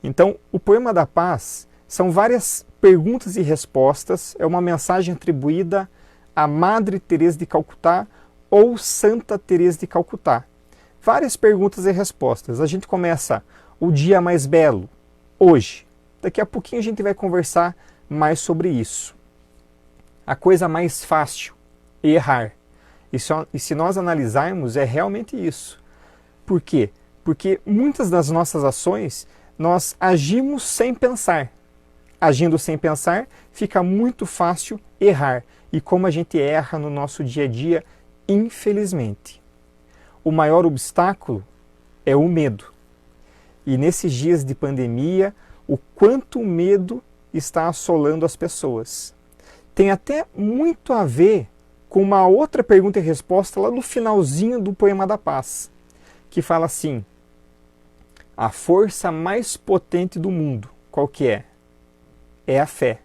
Então, o Poema da Paz são várias perguntas e respostas, é uma mensagem atribuída a Madre Teresa de Calcutá ou Santa Teresa de Calcutá. Várias perguntas e respostas. A gente começa o dia mais belo, hoje. Daqui a pouquinho a gente vai conversar mais sobre isso. A coisa mais fácil, errar. E se nós analisarmos, é realmente isso. Por quê? Porque muitas das nossas ações, nós agimos sem pensar. Agindo sem pensar, fica muito fácil errar. E como a gente erra no nosso dia a dia, infelizmente. O maior obstáculo é o medo. E nesses dias de pandemia, o quanto o medo está assolando as pessoas. Tem até muito a ver com uma outra pergunta e resposta lá no finalzinho do Poema da Paz, que fala assim: a força mais potente do mundo, qual que é? É a fé.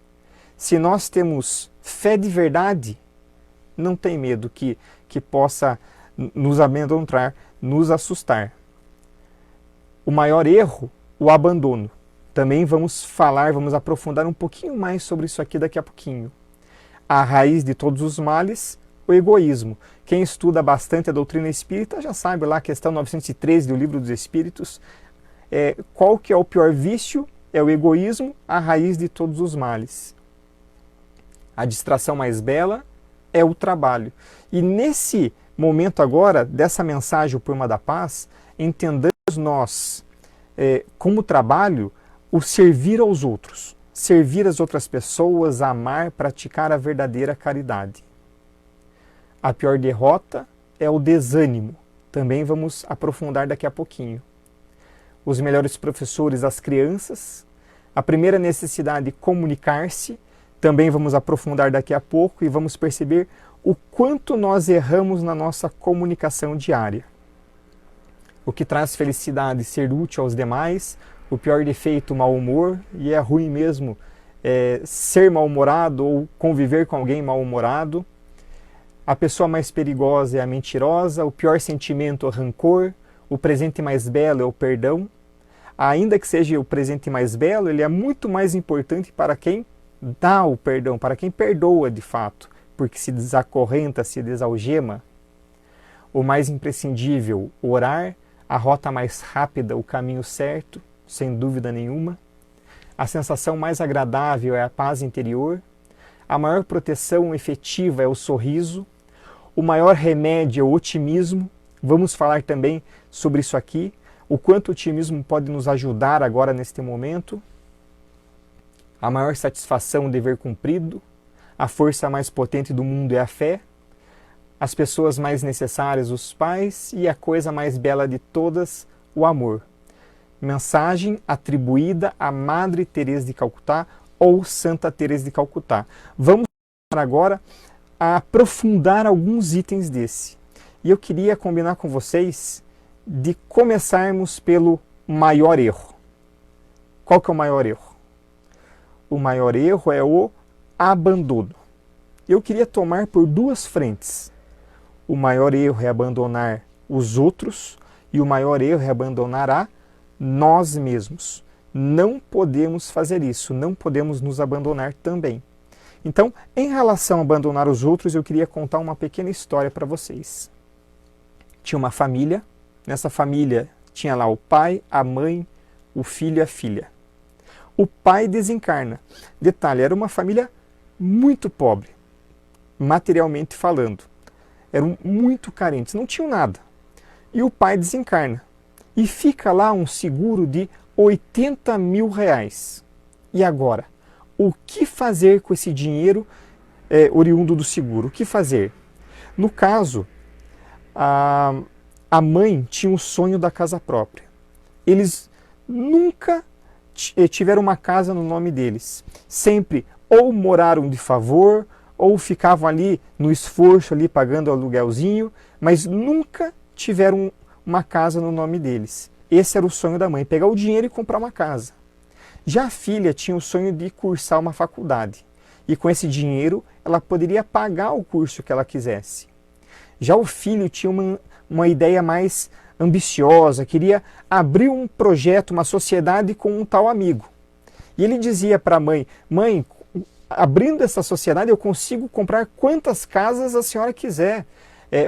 Se nós temos fé de verdade, não tem medo que possa nos amedrontar, nos assustar. O maior erro, o abandono. Também vamos falar, vamos aprofundar um pouquinho mais sobre isso aqui daqui a pouquinho. A raiz de todos os males, o egoísmo. Quem estuda bastante a doutrina espírita já sabe lá a questão 913 do Livro dos Espíritos. Qual que é o pior vício? É o egoísmo, a raiz de todos os males. A distração mais bela é o trabalho. E nesse momento agora, dessa mensagem, o Poema da Paz, entendamos nós, como trabalho, o servir aos outros. Servir as outras pessoas, amar, praticar a verdadeira caridade. A pior derrota é o desânimo. Também vamos aprofundar daqui a pouquinho. Os melhores professores, as crianças. A primeira necessidade, comunicar-se. Também vamos aprofundar daqui a pouco e vamos perceber o quanto nós erramos na nossa comunicação diária. O que traz felicidade, ser útil aos demais. O pior defeito, o mau humor, e é ruim mesmo ser mal-humorado ou conviver com alguém mal-humorado. A pessoa mais perigosa é a mentirosa, o pior sentimento é o rancor, o presente mais belo é o perdão. Ainda que seja o presente mais belo, ele é muito mais importante para quem dá o perdão, para quem perdoa de fato, porque se desacorrenta, se desalgema. O mais imprescindível, orar, a rota mais rápida, o caminho certo, sem dúvida nenhuma. A sensação mais agradável é a paz interior. A maior proteção efetiva é o sorriso. O maior remédio é o otimismo. Vamos falar também sobre isso aqui, o quanto o otimismo pode nos ajudar agora neste momento. A maior satisfação, o dever cumprido. A força mais potente do mundo é a fé. As pessoas mais necessárias, os pais. E a coisa mais bela de todas, o amor. Mensagem atribuída a Madre Teresa de Calcutá ou Santa Teresa de Calcutá. Vamos agora a aprofundar alguns itens desse. E eu queria combinar com vocês de começarmos pelo maior erro. Qual que é o maior erro? O maior erro é o abandono. Eu queria tomar por duas frentes. O maior erro é abandonar os outros e o maior erro é abandonar a nós mesmos. Não podemos fazer isso, não podemos nos abandonar também. Então, em relação a abandonar os outros, eu queria contar uma pequena história para vocês. Tinha uma família, nessa família tinha lá o pai, a mãe, o filho e a filha. O pai desencarna. Detalhe, era uma família muito pobre, materialmente falando. Eram muito carentes, não tinham nada. E o pai desencarna. E fica lá um seguro de 80 mil reais. E agora? O que fazer com esse dinheiro oriundo do seguro? O que fazer? No caso, a mãe tinha o sonho da casa própria. Eles nunca tiveram uma casa no nome deles. Sempre ou moraram de favor, ou ficavam ali no esforço, ali pagando o aluguelzinho, mas nunca tiveram uma casa no nome deles. Esse era o sonho da mãe, pegar o dinheiro e comprar uma casa. Já a filha tinha o sonho de cursar uma faculdade. E com esse dinheiro, ela poderia pagar o curso que ela quisesse. Já o filho tinha uma ideia mais ambiciosa, queria abrir um projeto, uma sociedade com um tal amigo. E ele dizia para a mãe: mãe, abrindo essa sociedade eu consigo comprar quantas casas a senhora quiser.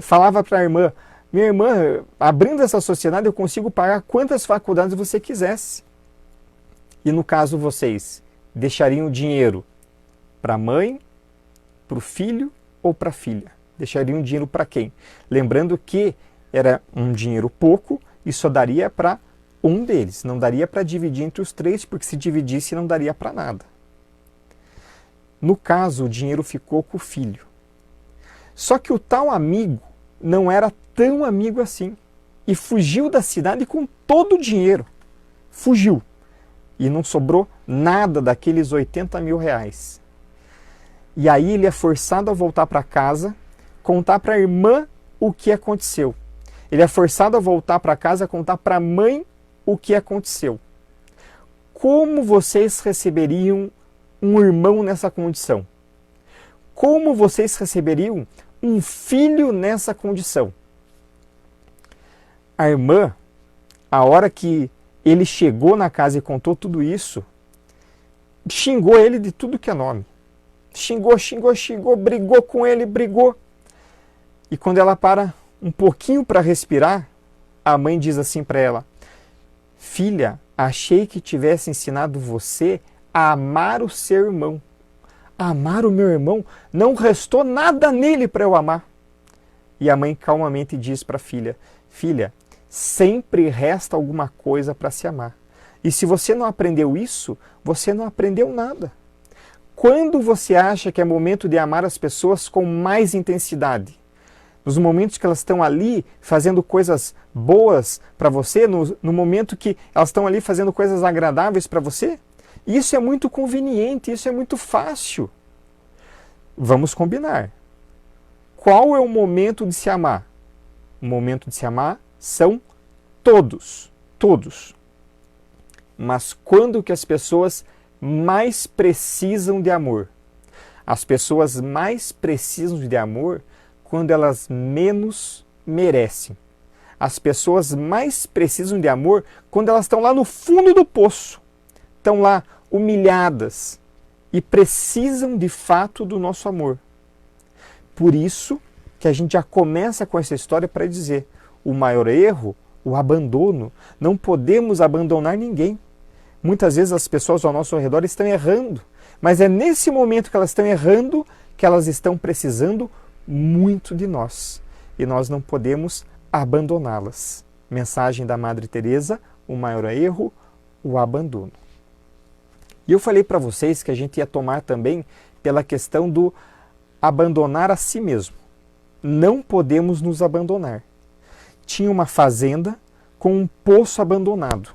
Falava para a irmã: minha irmã, abrindo essa sociedade eu consigo pagar quantas faculdades você quisesse. E no caso vocês, deixariam dinheiro para a mãe, para o filho ou para a filha? Deixariam dinheiro para quem? Lembrando que era um dinheiro pouco e só daria para um deles. Não daria para dividir entre os três, porque se dividisse não daria para nada. No caso, o dinheiro ficou com o filho. Só que o tal amigo não era tão amigo assim. E fugiu da cidade com todo o dinheiro. Fugiu. E não sobrou nada daqueles 80 mil reais. E aí ele é forçado a voltar para casa, contar para a irmã o que aconteceu. Ele é forçado a voltar para casa, contar para a mãe o que aconteceu. Como vocês receberiam um irmão nessa condição? Como vocês receberiam um filho nessa condição? A irmã, a hora que ele chegou na casa e contou tudo isso, xingou ele de tudo que é nome. Xingou, brigou com ele, brigou. E quando ela para um pouquinho para respirar, a mãe diz assim para ela: filha, achei que tivesse ensinado você a amar o seu irmão. Amar o meu irmão? Não restou nada nele para eu amar. E a mãe calmamente diz para a filha: filha, sempre resta alguma coisa para se amar. E se você não aprendeu isso, você não aprendeu nada. Quando você acha que é momento de amar as pessoas com mais intensidade? Nos momentos que elas estão ali fazendo coisas boas para você, no momento que elas estão ali fazendo coisas agradáveis para você? Isso é muito conveniente, isso é muito fácil. Vamos combinar. Qual é o momento de se amar? O momento de se amar são todos. Mas quando que as pessoas mais precisam de amor? As pessoas mais precisam de amor quando elas menos merecem. As pessoas mais precisam de amor quando elas estão lá no fundo do poço. Estão lá humilhadas e precisam de fato do nosso amor. Por isso que a gente já começa com essa história para dizer: o maior erro, o abandono. Não podemos abandonar ninguém. Muitas vezes as pessoas ao nosso redor estão errando, mas é nesse momento que elas estão errando que elas estão precisando muito de nós. E nós não podemos abandoná-las. Mensagem da Madre Teresa: o maior erro, o abandono. E eu falei para vocês que a gente ia tomar também pela questão do abandonar a si mesmo. Não podemos nos abandonar. Tinha uma fazenda com um poço abandonado.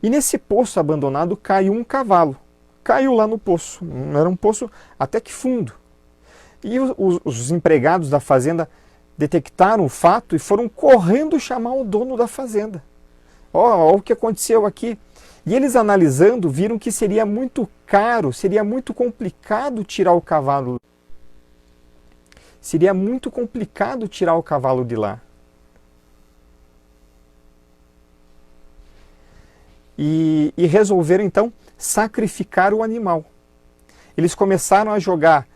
E nesse poço abandonado caiu um cavalo. Caiu lá no poço. Era um poço até que fundo. E os empregados da fazenda detectaram o fato e foram correndo chamar o dono da fazenda. Ó, o que aconteceu aqui. E eles, analisando, viram que seria muito caro, seria muito complicado tirar o cavalo. Seria muito complicado tirar o cavalo de lá. E resolveram, então, sacrificar o animal. Eles começaram a jogar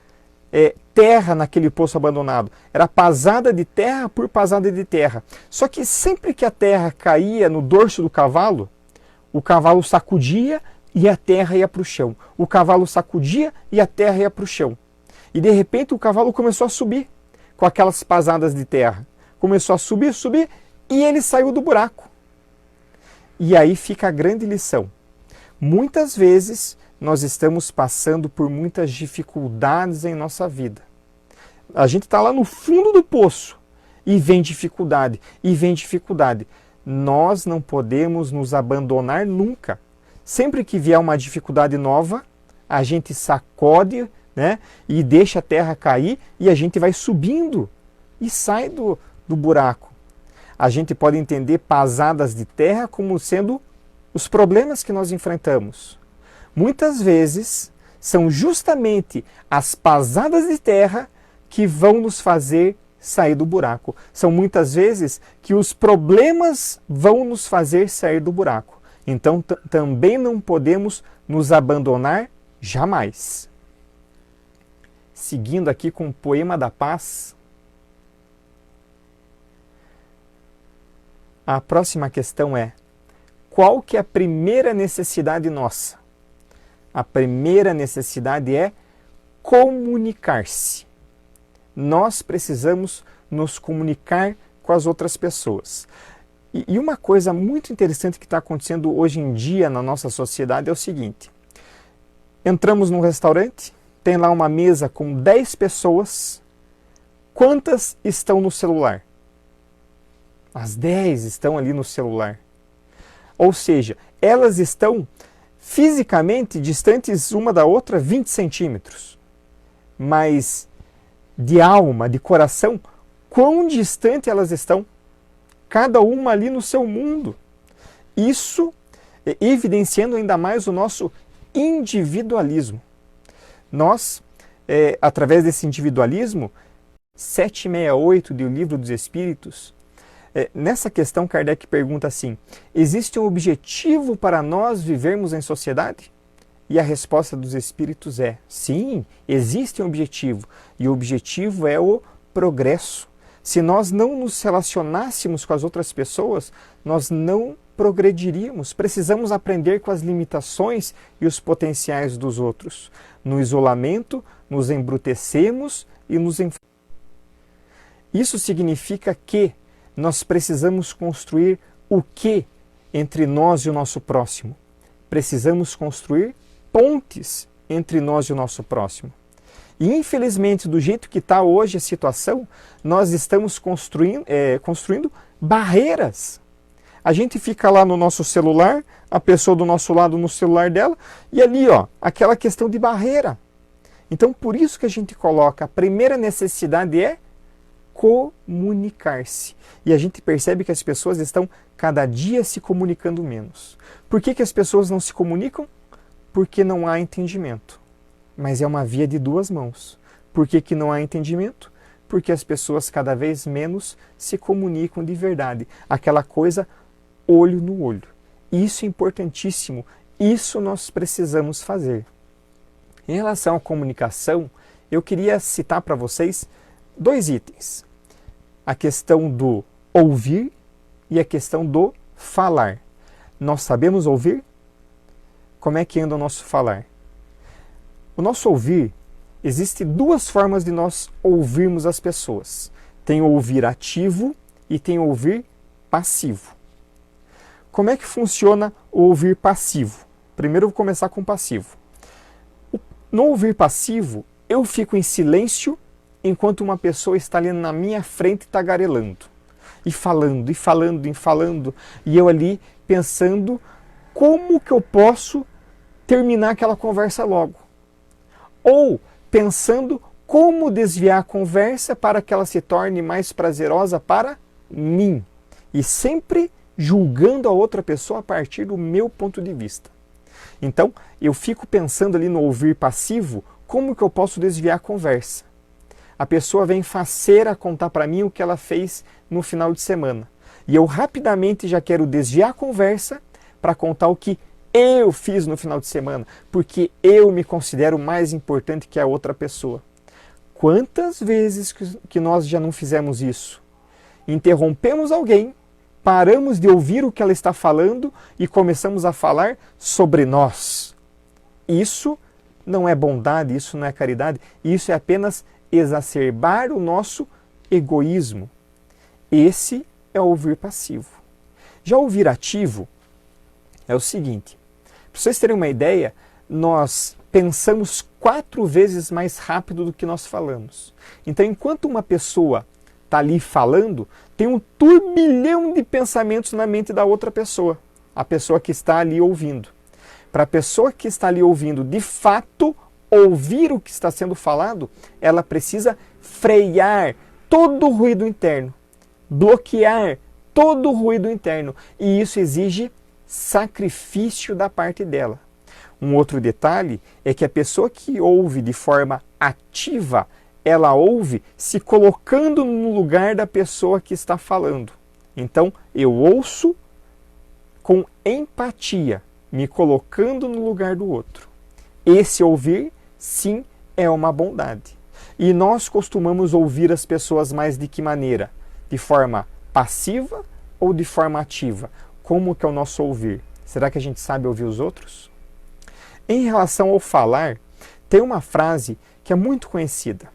terra naquele poço abandonado. Era pasada de terra por pasada de terra. Só que sempre que a terra caía no dorso do cavalo, o cavalo sacudia e a terra ia para o chão. O cavalo sacudia e a terra ia para o chão. E de repente o cavalo começou a subir com aquelas pasadas de terra. Começou a subir e ele saiu do buraco. E aí fica a grande lição. Muitas vezes nós estamos passando por muitas dificuldades em nossa vida. A gente está lá no fundo do poço e vem dificuldade, Nós não podemos nos abandonar nunca. Sempre que vier uma dificuldade nova, a gente sacode, né, e deixa a terra cair e a gente vai subindo e sai do buraco. A gente pode entender pasadas de terra como sendo os problemas que nós enfrentamos. Muitas vezes são justamente as pasadas de terra que vão nos fazer sair do buraco. São muitas vezes que os problemas vão nos fazer sair do buraco. Então também não podemos nos abandonar jamais. Seguindo aqui com o Poema da Paz. A próxima questão é: qual que é a primeira necessidade nossa? A primeira necessidade é comunicar-se. Nós precisamos nos comunicar com as outras pessoas. E uma coisa muito interessante que está acontecendo hoje em dia na nossa sociedade é o seguinte: entramos num restaurante, tem lá uma mesa com 10 pessoas, quantas estão no celular? As 10 estão ali no celular. Ou seja, elas estão fisicamente distantes uma da outra 20 centímetros. Mas de alma, de coração, quão distante elas estão? Cada uma ali no seu mundo. Isso evidenciando ainda mais o nosso individualismo. Nós, através desse individualismo, 768 do Livro dos Espíritos, nessa questão Kardec pergunta assim: existe um objetivo para nós vivermos em sociedade? E a resposta dos Espíritos é: sim, existe um objetivo. E o objetivo é o progresso. Se nós não nos relacionássemos com as outras pessoas, nós não progrediríamos. Precisamos aprender com as limitações e os potenciais dos outros. No isolamento, nos embrutecemos e nos enfraquecemos. Isso significa que nós precisamos construir o que entre nós e o nosso próximo? Precisamos construir pontes entre nós e o nosso próximo. E infelizmente, do jeito que está hoje a situação, nós estamos construindo barreiras. A gente fica lá no nosso celular, a pessoa do nosso lado no celular dela, e ali, ó, aquela questão de barreira. Então, por isso que a gente coloca, a primeira necessidade é comunicar-se. E a gente percebe que as pessoas estão cada dia se comunicando menos. Por que as pessoas não se comunicam? Porque não há entendimento. Mas é uma via de duas mãos. Por que não há entendimento? Porque as pessoas cada vez menos se comunicam de verdade. Aquela coisa olho no olho. Isso é importantíssimo. Isso nós precisamos fazer. Em relação à comunicação, eu queria citar para vocês 2 itens. A questão do ouvir e a questão do falar. Nós sabemos ouvir? Como é que anda o nosso falar? O nosso ouvir, existe 2 formas de nós ouvirmos as pessoas. Tem o ouvir ativo e tem o ouvir passivo. Como é que funciona o ouvir passivo? Primeiro eu vou começar com o passivo. No ouvir passivo, eu fico em silêncio enquanto uma pessoa está ali na minha frente tagarelando. E falando, e falando, e falando. E eu ali pensando como que eu posso terminar aquela conversa logo. Ou pensando como desviar a conversa para que ela se torne mais prazerosa para mim. E sempre julgando a outra pessoa a partir do meu ponto de vista. Então, eu fico pensando ali no ouvir passivo, como que eu posso desviar a conversa. A pessoa vem faceira contar para mim o que ela fez no final de semana. E eu rapidamente já quero desviar a conversa para contar o que eu fiz no final de semana, porque eu me considero mais importante que a outra pessoa. Quantas vezes que nós já não fizemos isso? Interrompemos alguém, paramos de ouvir o que ela está falando e começamos a falar sobre nós. Isso não é bondade, isso não é caridade, isso é apenas exacerbar o nosso egoísmo. Esse é o ouvir passivo. Já o ouvir ativo é o seguinte: para vocês terem uma ideia, nós pensamos 4 vezes mais rápido do que nós falamos. Então, enquanto uma pessoa está ali falando, tem um turbilhão de pensamentos na mente da outra pessoa, a pessoa que está ali ouvindo. Para a pessoa que está ali ouvindo, de fato, ouvir o que está sendo falado, ela precisa frear todo o ruído interno, bloquear todo o ruído interno. E isso exige sacrifício da parte dela. Um outro detalhe é que a pessoa que ouve de forma ativa, ela ouve se colocando no lugar da pessoa que está falando. Então, eu ouço com empatia, me colocando no lugar do outro. Esse ouvir, sim, é uma bondade. E nós costumamos ouvir as pessoas mais de que maneira? De forma passiva ou de forma ativa? Como que é o nosso ouvir? Será que a gente sabe ouvir os outros? Em relação ao falar, tem uma frase que é muito conhecida.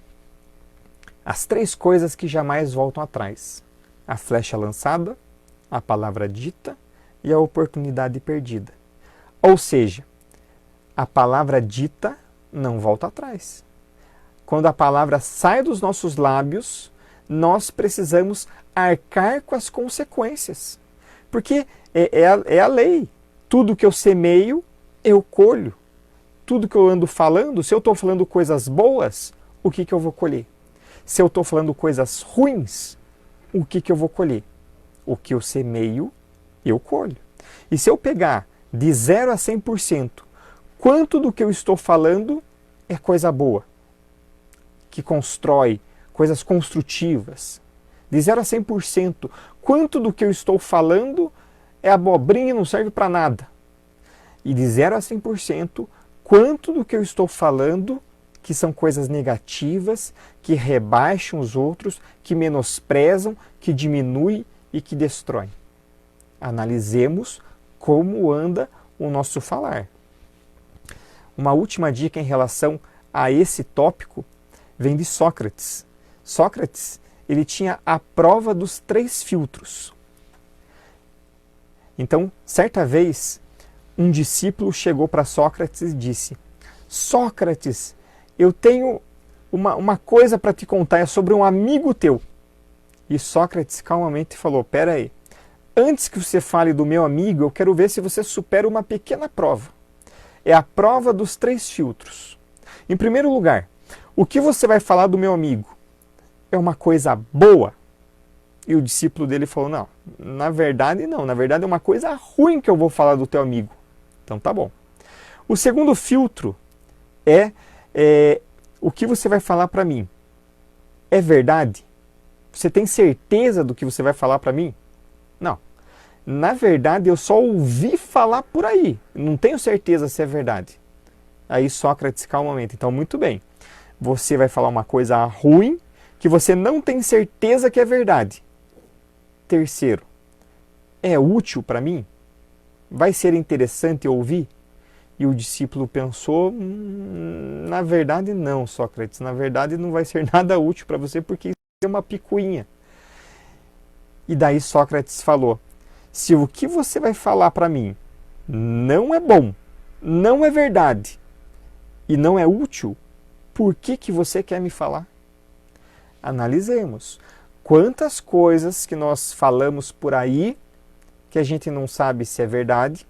As 3 coisas que jamais voltam atrás. A flecha lançada, a palavra dita e a oportunidade perdida. Ou seja, a palavra dita não volta atrás. Quando a palavra sai dos nossos lábios, nós precisamos arcar com as consequências. Porque é a lei. Tudo que eu semeio, eu colho. Tudo que eu ando falando, se eu estou falando coisas boas, o que eu vou colher? Se eu estou falando coisas ruins, o que eu vou colher? O que eu semeio, eu colho. E se eu pegar de 0 a 100%, quanto do que eu estou falando é coisa boa, que constrói, coisas construtivas? De 0 a 100%, quanto do que eu estou falando é abobrinha e não serve para nada? E de 0 a 100%, quanto do que eu estou falando que são coisas negativas, que rebaixam os outros, que menosprezam, que diminuem e que destroem? Analisemos como anda o nosso falar. Uma última dica em relação a esse tópico vem de Sócrates. Sócrates, ele tinha a prova dos 3 filtros. Então, certa vez, um discípulo chegou para Sócrates e disse: Sócrates, eu tenho uma coisa para te contar, é sobre um amigo teu. E Sócrates calmamente falou: pera aí, antes que você fale do meu amigo, eu quero ver se você supera uma pequena prova. É a prova dos 3 filtros. Em primeiro lugar, o que você vai falar do meu amigo é uma coisa boa? E o discípulo dele falou: não, na verdade é uma coisa ruim que eu vou falar do teu amigo. Então tá bom. O segundo filtro é o que você vai falar para mim. É verdade? Você tem certeza do que você vai falar para mim? Não. Na verdade, eu só ouvi falar por aí. Não tenho certeza se é verdade. Aí Sócrates calmamente: então muito bem. Você vai falar uma coisa ruim que você não tem certeza que é verdade. Terceiro, é útil para mim? Vai ser interessante ouvir? E o discípulo pensou: na verdade não, Sócrates. Na verdade não vai ser nada útil para você porque isso é uma picuinha. E daí Sócrates falou: se o que você vai falar para mim não é bom, não é verdade e não é útil, por que você quer me falar? Analisemos. Quantas coisas que nós falamos por aí que a gente não sabe se é verdade,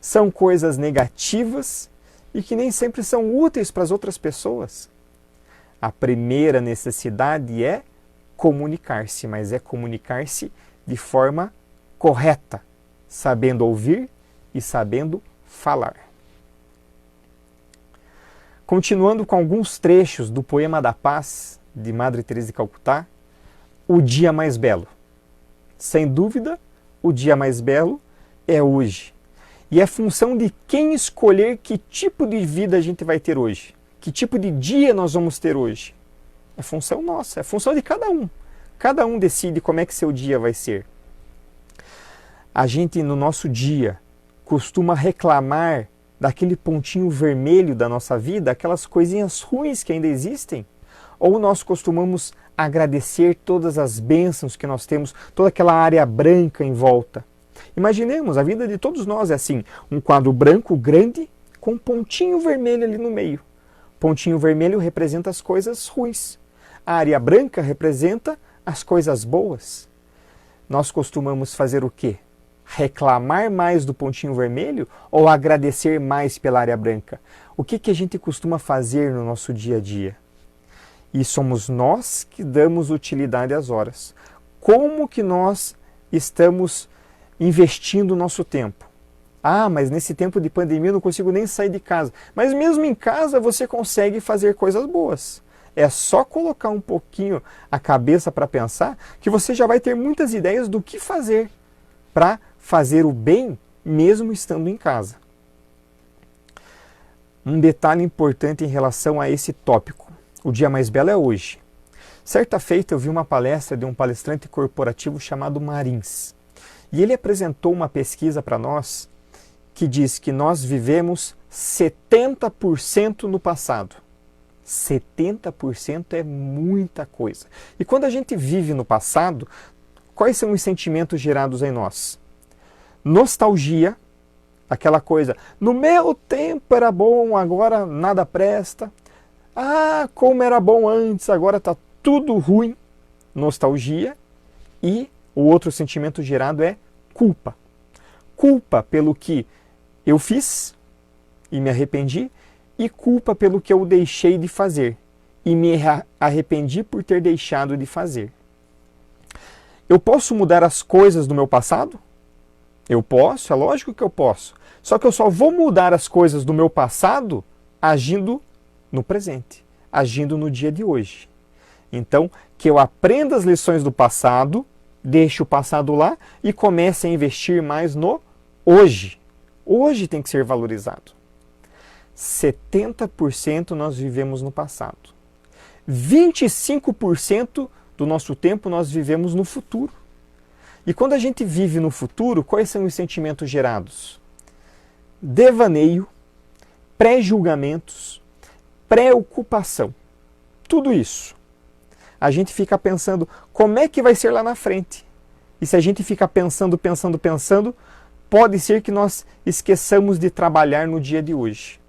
são coisas negativas e que nem sempre são úteis para as outras pessoas. A primeira necessidade é comunicar-se, mas é comunicar-se de forma correta, sabendo ouvir e sabendo falar. Continuando com alguns trechos do Poema da Paz, de Madre Teresa de Calcutá, o dia mais belo. Sem dúvida, o dia mais belo é hoje. E é função de quem escolher que tipo de vida a gente vai ter hoje. Que tipo de dia nós vamos ter hoje. É função nossa, é função de cada um. Cada um decide como é que seu dia vai ser. A gente, no nosso dia, costuma reclamar daquele pontinho vermelho da nossa vida, aquelas coisinhas ruins que ainda existem? Ou nós costumamos agradecer todas as bênçãos que nós temos, toda aquela área branca em volta? Imaginemos, a vida de todos nós é assim, um quadro branco grande com um pontinho vermelho ali no meio. Pontinho vermelho representa as coisas ruins. A área branca representa as coisas boas. Nós costumamos fazer o quê? Reclamar mais do pontinho vermelho ou agradecer mais pela área branca? O que a gente costuma fazer no nosso dia a dia? E somos nós que damos utilidade às horas. Como que nós estamos investindo o nosso tempo? Ah, mas nesse tempo de pandemia eu não consigo nem sair de casa. Mas mesmo em casa você consegue fazer coisas boas. É só colocar um pouquinho a cabeça para pensar que você já vai ter muitas ideias do que fazer para fazer o bem mesmo estando em casa. Um detalhe importante em relação a esse tópico. O dia mais belo é hoje. Certa feita eu vi uma palestra de um palestrante corporativo chamado Marins. E ele apresentou uma pesquisa para nós que diz que nós vivemos 70% no passado. 70% é muita coisa. E quando a gente vive no passado, quais são os sentimentos gerados em nós? Nostalgia, aquela coisa, no meu tempo era bom, agora nada presta. Ah, como era bom antes, agora está tudo ruim. Nostalgia. E o outro sentimento gerado é culpa. Culpa pelo que eu fiz e me arrependi, e culpa pelo que eu deixei de fazer e me arrependi por ter deixado de fazer. Eu posso mudar as coisas do meu passado? Eu posso, é lógico que eu posso. Só que eu só vou mudar as coisas do meu passado agindo no presente, agindo no dia de hoje. Então, que eu aprenda as lições do passado, deixe o passado lá e comece a investir mais no hoje. Hoje tem que ser valorizado. 70% nós vivemos no passado. 25% do nosso tempo nós vivemos no futuro. E quando a gente vive no futuro, quais são os sentimentos gerados? Devaneio, pré-julgamentos, preocupação. Tudo isso. A gente fica pensando como é que vai ser lá na frente. E se a gente fica pensando, pode ser que nós esqueçamos de trabalhar no dia de hoje.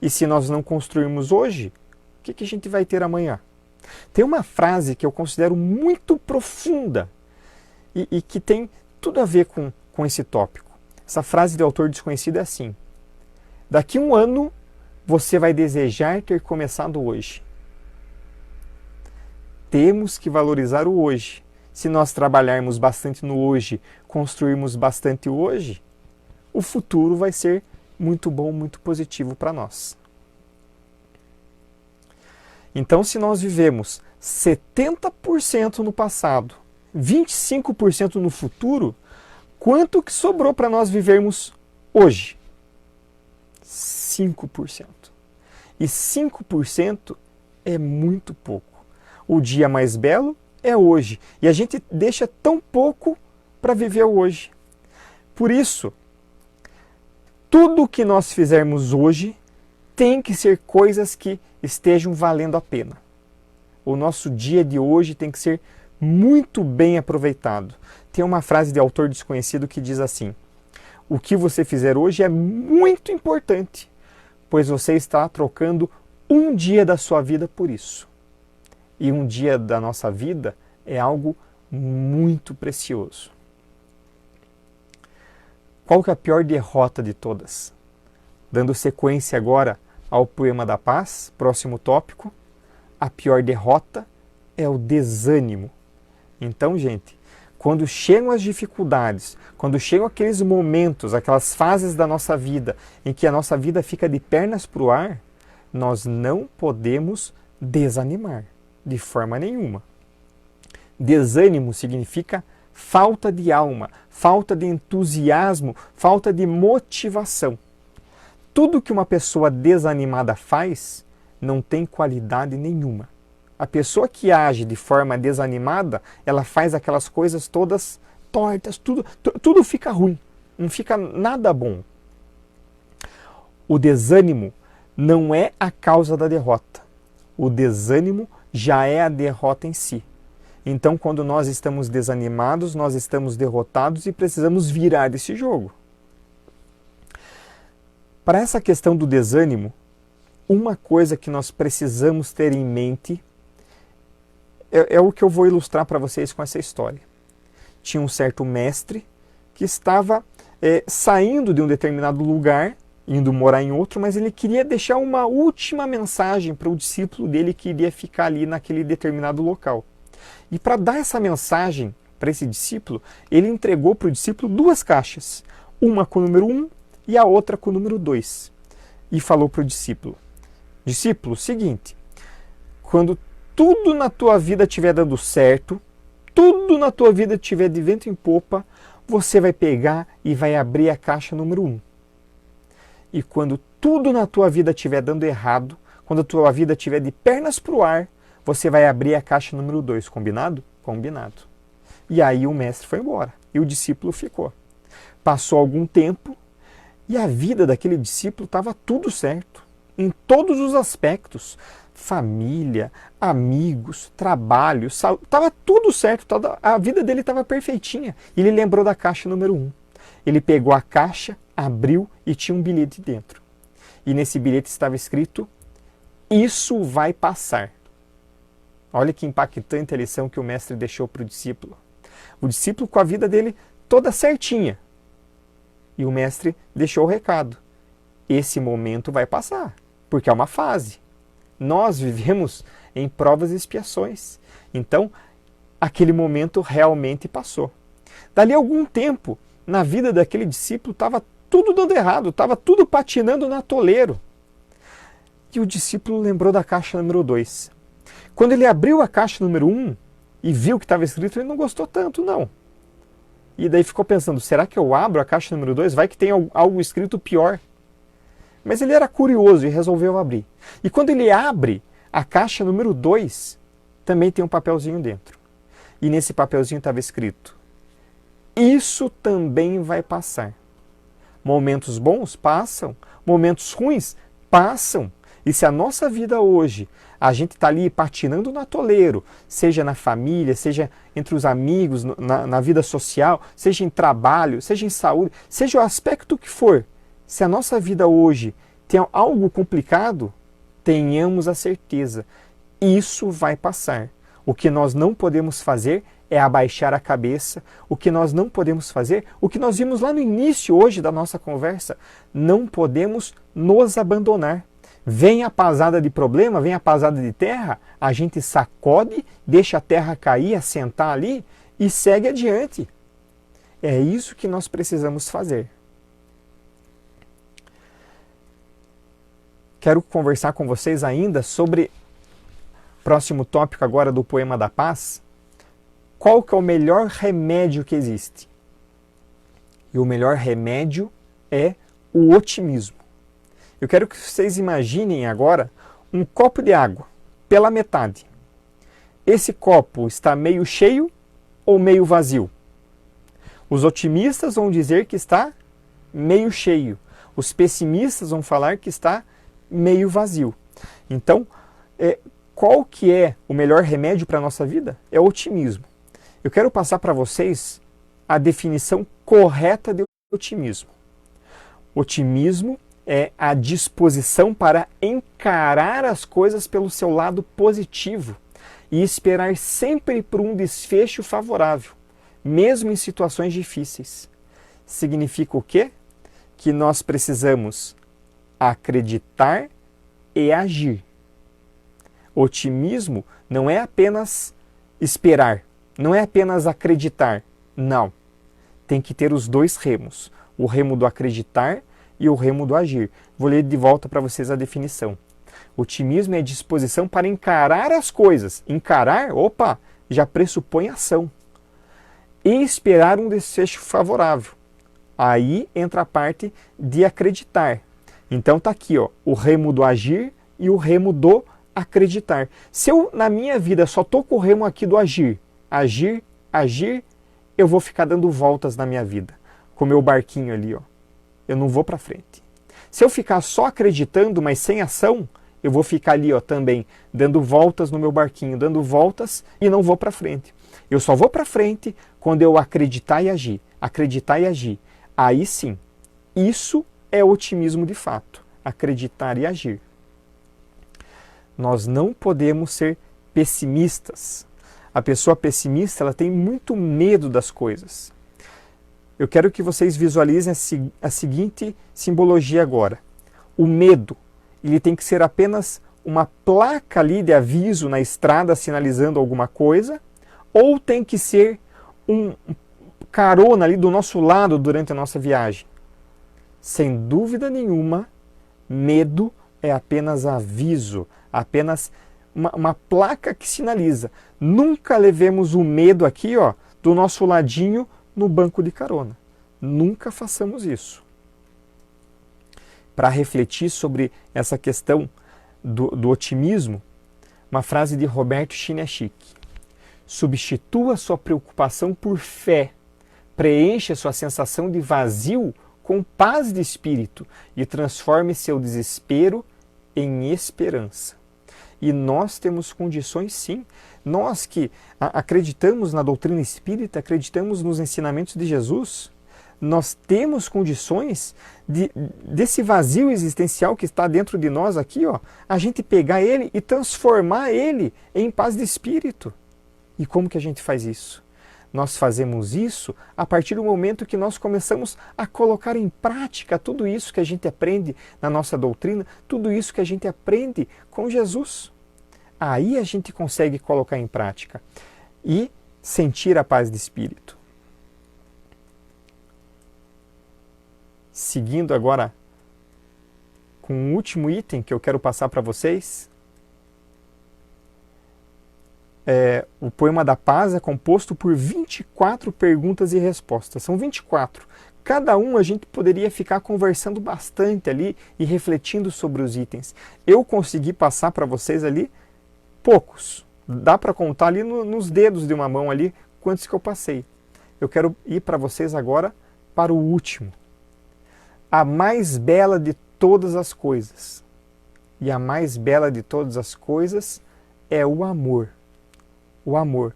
E se nós não construirmos hoje, o que a gente vai ter amanhã? Tem uma frase que eu considero muito profunda e que tem tudo a ver com esse tópico. Essa frase de autor desconhecido é assim: daqui a um ano você vai desejar ter começado hoje. Temos que valorizar o hoje. Se nós trabalharmos bastante no hoje, construirmos bastante hoje, o futuro vai ser muito bom, muito positivo para nós. Então, se nós vivemos 70% no passado, 25% no futuro, quanto que sobrou para nós vivermos hoje? 5%. E 5% é muito pouco. O dia mais belo é hoje. E a gente deixa tão pouco para viver hoje. Por isso, tudo que nós fizermos hoje tem que ser coisas que estejam valendo a pena. O nosso dia de hoje tem que ser muito bem aproveitado. Tem uma frase de autor desconhecido que diz assim: o que você fizer hoje é muito importante, pois você está trocando um dia da sua vida por isso. E um dia da nossa vida é algo muito precioso. Qual que é a pior derrota de todas? Dando sequência agora ao poema da paz, próximo tópico, a pior derrota é o desânimo. Então, gente, quando chegam as dificuldades, quando chegam aqueles momentos, aquelas fases da nossa vida em que a nossa vida fica de pernas para o ar, nós não podemos desanimar de forma nenhuma. Desânimo significa falta de alma, falta de entusiasmo, falta de motivação. Tudo que uma pessoa desanimada faz não tem qualidade nenhuma. A pessoa que age de forma desanimada, ela faz aquelas coisas todas tortas, tudo fica ruim, não fica nada bom. O desânimo não é a causa da derrota. O desânimo já é a derrota em si. Então, quando nós estamos desanimados, nós estamos derrotados e precisamos virar desse jogo. Para essa questão do desânimo, uma coisa que nós precisamos ter em mente é o que eu vou ilustrar para vocês com essa história. Tinha um certo mestre que estava saindo de um determinado lugar, indo morar em outro, mas ele queria deixar uma última mensagem para o discípulo dele que iria ficar ali naquele determinado local. E para dar essa mensagem para esse discípulo, ele entregou para o discípulo 2 caixas, uma com o número 1 e a outra com o número 2. E falou para o discípulo: discípulo, seguinte, Quando tudo na tua vida estiver dando certo, tudo na tua vida estiver de vento em popa, você vai pegar e vai abrir a caixa número 1. E quando tudo na tua vida estiver dando errado, quando a tua vida estiver de pernas para o ar, você vai abrir a caixa número 2. Combinado? Combinado. E aí o mestre foi embora e o discípulo ficou. Passou algum tempo e a vida daquele discípulo estava tudo certo, em todos os aspectos. Família, amigos, trabalho, saúde, estava tudo certo, a vida dele estava perfeitinha. E ele lembrou da caixa número 1. Ele pegou a caixa, abriu e tinha um bilhete dentro. E nesse bilhete estava escrito: isso vai passar. Olha que impactante a lição que o mestre deixou para o discípulo. O discípulo com a vida dele toda certinha. E o mestre deixou o recado: esse momento vai passar, porque é uma fase. Nós vivemos em provas e expiações. Então, aquele momento realmente passou. Dali a algum tempo, na vida daquele discípulo, estava tudo dando errado, estava tudo patinando na toleiro. E o discípulo lembrou da caixa número 2. Quando ele abriu a caixa número 1 e viu o que estava escrito, ele não gostou tanto, não. E daí ficou pensando: será que eu abro a caixa número 2? Vai que tem algo escrito pior. Mas ele era curioso e resolveu abrir. E quando ele abre a caixa número 2, também tem um papelzinho dentro. E nesse papelzinho estava escrito: isso também vai passar. Momentos bons passam, momentos ruins passam. E se a nossa vida hoje, a gente está ali patinando no atoleiro, seja na família, seja entre os amigos, na vida social, seja em trabalho, seja em saúde, seja o aspecto que for, se a nossa vida hoje tem algo complicado, tenhamos a certeza, isso vai passar. O que nós não podemos fazer é abaixar a cabeça. O que nós não podemos fazer, o que nós vimos lá no início hoje da nossa conversa, não podemos nos abandonar. Vem a pasada de problema, vem a pasada de terra, a gente sacode, deixa a terra cair, assentar ali e segue adiante. É isso que nós precisamos fazer. Quero conversar com vocês ainda sobre o próximo tópico agora do Poema da Paz. Qual que é o melhor remédio que existe? E o melhor remédio é o otimismo. Eu quero que vocês imaginem agora um copo de água pela metade. Esse copo está meio cheio ou meio vazio? Os otimistas vão dizer que está meio cheio. Os pessimistas vão falar que está meio vazio. Então, qual que é o melhor remédio para a nossa vida? É o otimismo. Eu quero passar para vocês a definição correta de otimismo. Otimismo é a disposição para encarar as coisas pelo seu lado positivo e esperar sempre por um desfecho favorável, mesmo em situações difíceis. Significa o quê? Que nós precisamos acreditar e agir. Otimismo não é apenas esperar, não é apenas acreditar, não. Tem que ter os dois remos, o remo do acreditar e o remo do agir. Vou ler de volta para vocês a definição. Otimismo é a disposição para encarar as coisas. Encarar, opa, já pressupõe ação. E esperar um desfecho favorável. Aí entra a parte de acreditar. Então tá aqui, ó, o remo do agir e o remo do acreditar. Se eu, na minha vida, só tô com o remo aqui do agir, agir, agir, eu vou ficar dando voltas na minha vida. Com o meu barquinho ali, ó. Eu não vou para frente. Se eu ficar só acreditando, mas sem ação, eu vou ficar ali, ó, também, dando voltas no meu barquinho, dando voltas e não vou para frente. Eu só vou para frente quando eu acreditar e agir. Acreditar e agir. Aí sim, isso é otimismo de fato. Acreditar e agir. Nós não podemos ser pessimistas. A pessoa pessimista, ela tem muito medo das coisas. Eu quero que vocês visualizem a seguinte simbologia agora. O medo, ele tem que ser apenas uma placa ali de aviso na estrada sinalizando alguma coisa, ou tem que ser um carona ali do nosso lado durante a nossa viagem? Sem dúvida nenhuma, medo é apenas aviso, apenas uma placa que sinaliza: nunca levemos o medo aqui, ó, do nosso ladinho no banco de carona. Nunca façamos isso. Para refletir sobre essa questão do otimismo, uma frase de Roberto Chiniachik: substitua sua preocupação por fé, preencha sua sensação de vazio com paz de espírito e transforme seu desespero em esperança. E nós temos condições, sim. Nós que acreditamos na doutrina espírita, acreditamos nos ensinamentos de Jesus, nós temos condições desse vazio existencial que está dentro de nós aqui, ó, a gente pegar ele e transformar ele em paz de espírito. E como que a gente faz isso? Nós fazemos isso a partir do momento que nós começamos a colocar em prática tudo isso que a gente aprende na nossa doutrina, tudo isso que a gente aprende com Jesus. Aí a gente consegue colocar em prática e sentir a paz de espírito. Seguindo agora com o último item que eu quero passar para vocês. O Poema da Paz é composto por 24 perguntas e respostas. São 24. Cada um a gente poderia ficar conversando bastante ali e refletindo sobre os itens. Eu consegui passar para vocês ali poucos. Dá para contar ali nos dedos de uma mão ali quantos que eu passei. Eu quero ir para vocês agora para o último. A mais bela de todas as coisas. E a mais bela de todas as coisas é o amor. O amor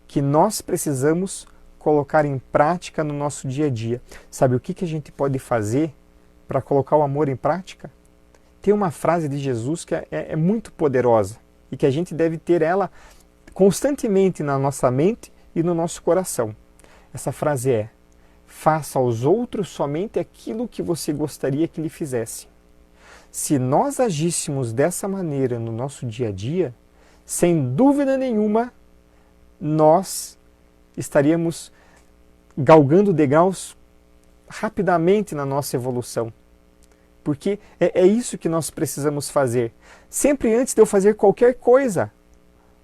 que nós precisamos colocar em prática no nosso dia a dia. Sabe o que a gente pode fazer para colocar o amor em prática? Tem uma frase de Jesus que é muito poderosa e que a gente deve ter ela constantemente na nossa mente e no nosso coração. Essa frase é: faça aos outros somente aquilo que você gostaria que lhe fizessem. Se nós agíssemos dessa maneira no nosso dia a dia, sem dúvida nenhuma, nós estaríamos galgando degraus rapidamente na nossa evolução. Porque é isso que nós precisamos fazer. Sempre antes de eu fazer qualquer coisa.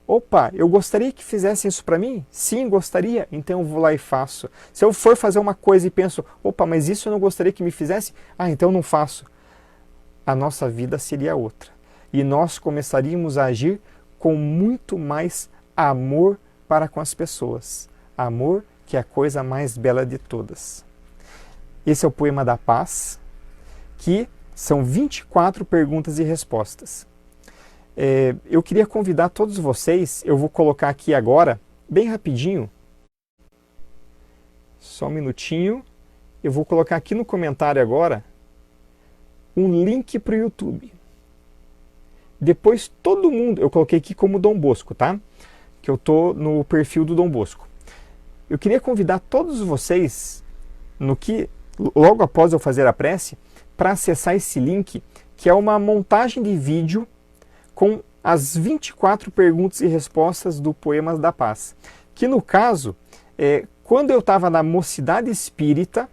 Opa, eu gostaria que fizessem isso para mim? Sim, gostaria, então eu vou lá e faço. Se eu for fazer uma coisa e penso, opa, mas isso eu não gostaria que me fizesse? Ah, então não faço. A nossa vida seria outra. E nós começaríamos a agir com muito mais amor para com as pessoas. Amor, que é a coisa mais bela de todas. Esse é o Poema da Paz, que são 24 perguntas e respostas. Eu queria convidar todos vocês, eu vou colocar aqui agora, bem rapidinho, só um minutinho, eu vou colocar aqui no comentário agora um link para o YouTube. Depois todo mundo, eu coloquei aqui como Dom Bosco, tá? Que eu estou no perfil do Dom Bosco. Eu queria convidar todos vocês, logo após eu fazer a prece, para acessar esse link, que é uma montagem de vídeo com as 24 perguntas e respostas do Poemas da Paz. Que no caso, quando eu estava na Mocidade Espírita,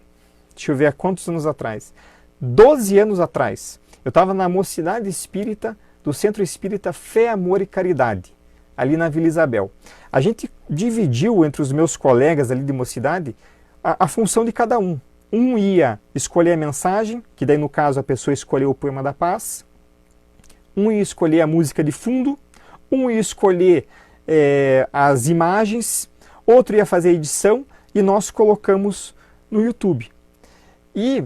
deixa eu ver há quantos anos atrás, 12 anos atrás, eu estava na Mocidade Espírita do Centro Espírita Fé, Amor e Caridade, ali na Vila Isabel. A gente dividiu entre os meus colegas ali de mocidade a função de cada um. Um ia escolher a mensagem, que daí no caso a pessoa escolheu o Poema da Paz. Um ia escolher a música de fundo. Um ia escolher as imagens. Outro ia fazer a edição e nós colocamos no YouTube. E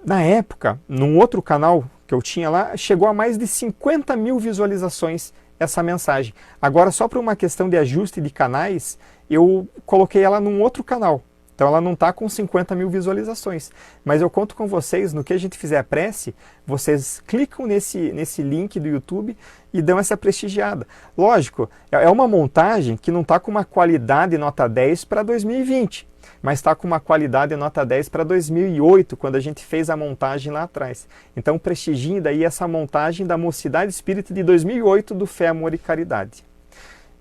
na época, num outro canal que eu tinha lá, chegou a mais de 50 mil visualizações essa mensagem. Agora, só por uma questão de ajuste de canais, eu coloquei ela num outro canal. Então ela não está com 50 mil visualizações. Mas eu conto com vocês, no que a gente fizer a prece, vocês clicam nesse link do YouTube e dão essa prestigiada. Lógico, é uma montagem que não está com uma qualidade nota 10 para 2020, mas está com uma qualidade nota 10 para 2008, quando a gente fez a montagem lá atrás. Então prestigiem daí essa montagem da Mocidade Espírita de 2008 do Fé, Amor e Caridade.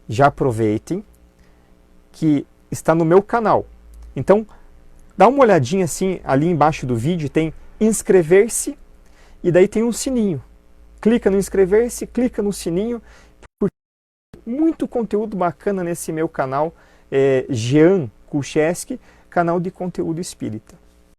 Já aproveitem que está no meu canal. Então, dá uma olhadinha assim, ali embaixo do vídeo tem inscrever-se e daí tem um sininho. Clica no inscrever-se, clica no sininho, muito conteúdo bacana nesse meu canal, Jean Kulcheski, canal de conteúdo espírita.